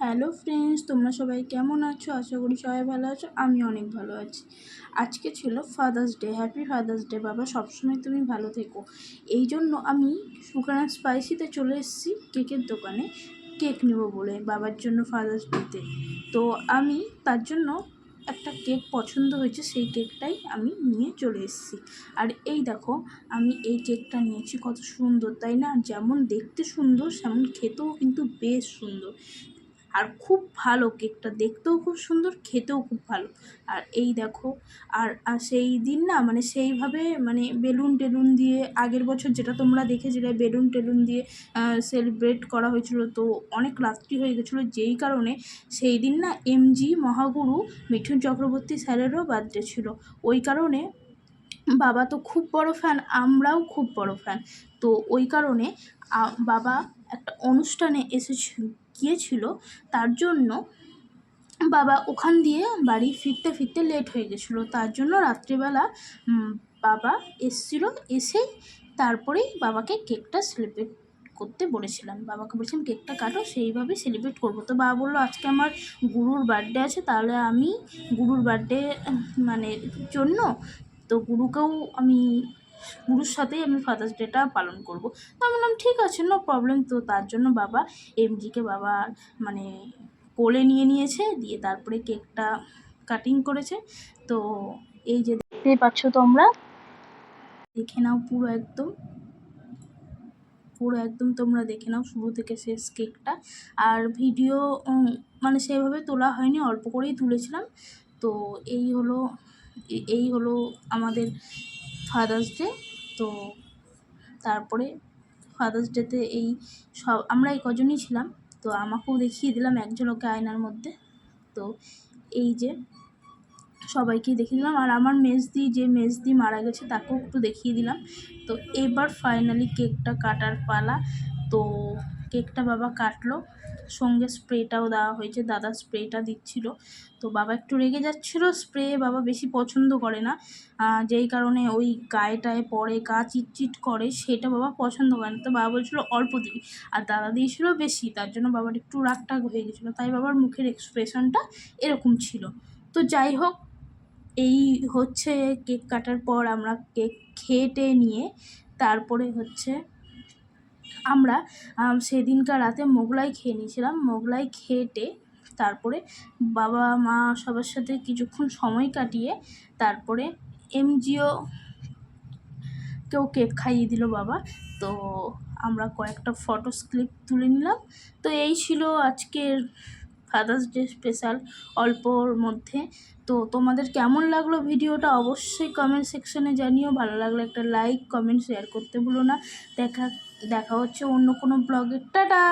Hello friends, তোমরা সবাই কেমন আছো? আশা করি সবাই ভালো আছো। আমি অনেক ভালো আছি। আজকে ছিল father's day. Happy father's day বাবা, সবসময় তুমি ভালো থেকো। এই জন্য আমি সুখানা স্পাইসিতে চলে এসেছি কেকের দোকানে কেক নেব বলে বাবার জন্য ফাদার্স ডেতে। তো আমি তার জন্য একটা কেক পছন্দ হয়েছে, সেই কেকটাই আমি নিয়ে চলে এসেছি। আর এই দেখো, আমি এই কেকটা নিয়েছি। কত সুন্দর তাই না? যেমন দেখতে সুন্দর তেমন খেতেও কিন্তু বেশ সুন্দর। আর খুব ভালো, কেকটা দেখতেও খুব সুন্দর, খেতেও খুব ভালো। আর এই দেখো, আর সেই দিন না সেইভাবে বেলুন টেলুন দিয়ে, আগের বছর যেটা তোমরা দেখেছিলে বেলুন টেলুন দিয়ে সেলিব্রেট করা হয়েছিল, তো অনেক রাত্রি হয়ে গেছিলো, যেই কারণে সেই দিন না এমজি মহাগুরু মিঠুন চক্রবর্তী স্যারেরও বার্থডে ছিল। ওই কারণে বাবা তো খুব বড় ফ্যান, আমরাও খুব বড় ফ্যান। তো ওই কারণে বাবা একটা অনুষ্ঠানে গিয়েছিল, তার জন্য বাবা ওখান দিয়ে বাড়ি ফিরতে ফিরতে লেট হয়ে গেছিলো। তার জন্য রাত্রিবেলা বাবা এসেছিলো, এসে তারপরেই বাবাকে কেকটা সেলিব্রেট করতে বলেছিলাম। বাবাকে বলছিলাম কেকটা কাটো, সেইভাবে সেলিব্রেট করবো। তো বাবা বললো আজকে আমার গুরুর বার্থডে আছে, তাহলে আমি গুরুর বার্থডে জন্য তো গুরুর সাথেই আমি ফাদার্স ডেটা পালন করবো। তো আমি বললাম ঠিক আছে, নো প্রবলেম। তো তার জন্য বাবা এমজিকে কোলে নিয়েছে, দিয়ে তারপরে কেকটা কাটিং করেছে। তো এই যে দেখতেই পাচ্ছ তোমরা, দেখে নাও পুরো একদম তোমরা দেখে নাও শুরু থেকে শেষ কেকটা। আর ভিডিও সেভাবে তোলা হয়নি, অল্প করেই তুলেছিলাম। তো এই হলো আমাদের ফাদার্স ডে। তো তারপরে ফাদার্স ডেতে আমরা এই কজনই ছিলাম। তো আমাকেও দেখিয়ে দিলাম এক ঝলকে আয়নার মধ্যে। তো এই যে সবাইকেই দেখিয়ে দিলাম, আর আমার মেজদি মারা গেছে তাকেও একটু দেখিয়ে দিলাম। তো এবার ফাইনালি কেকটা কাটার পালা। তো কেকটা বাবা কাটলো, সঙ্গে স্প্রেটাও দেওয়া হয়েছে, দাদা স্প্রেটা দিচ্ছিল। তো বাবা একটু রেগে যাচ্ছিলো, স্প্রে বাবা বেশি পছন্দ করে না, যেই কারণে ওই গায়েটায় পড়ে, গা চিটচিট করে, সেটা বাবা পছন্দ করে না। তো বাবা বলছিলো অল্প দিবি, আর দাদা দিয়েছিলো বেশি, তার জন্য বাবার একটু রাগটাগ হয়ে গেছিলো, তাই বাবার মুখের এক্সপ্রেশনটা এরকম ছিল। তো যাই হোক, এই হচ্ছে কেক কাটার পর আমরা কেক খেয়ে নিয়ে তারপরে আমরা সেদিনকার রাতে মোগলাই খেয়ে নিয়েছিলাম। মোগলাই খেয়ে তারপরে বাবা মা সবার সাথে কিছুক্ষণ সময় কাটিয়ে তারপরে কেউ কেক খাইয়ে দিল বাবা। তো আমরা কয়েকটা ফটোস ক্লিপ তুলে নিলাম। তো এই ছিল আজকের ফাদার্স ডে স্পেশাল, অল্পর মধ্যে। তো তোমাদের কেমন লাগলো ভিডিওটা অবশ্যই কমেন্ট সেকশনে জানিও। ভালো লাগলে একটা লাইক, কমেন্ট, শেয়ার করতে ভুলো না। দেখা হচ্ছে অন্য কোনো ব্লগে। টাটা।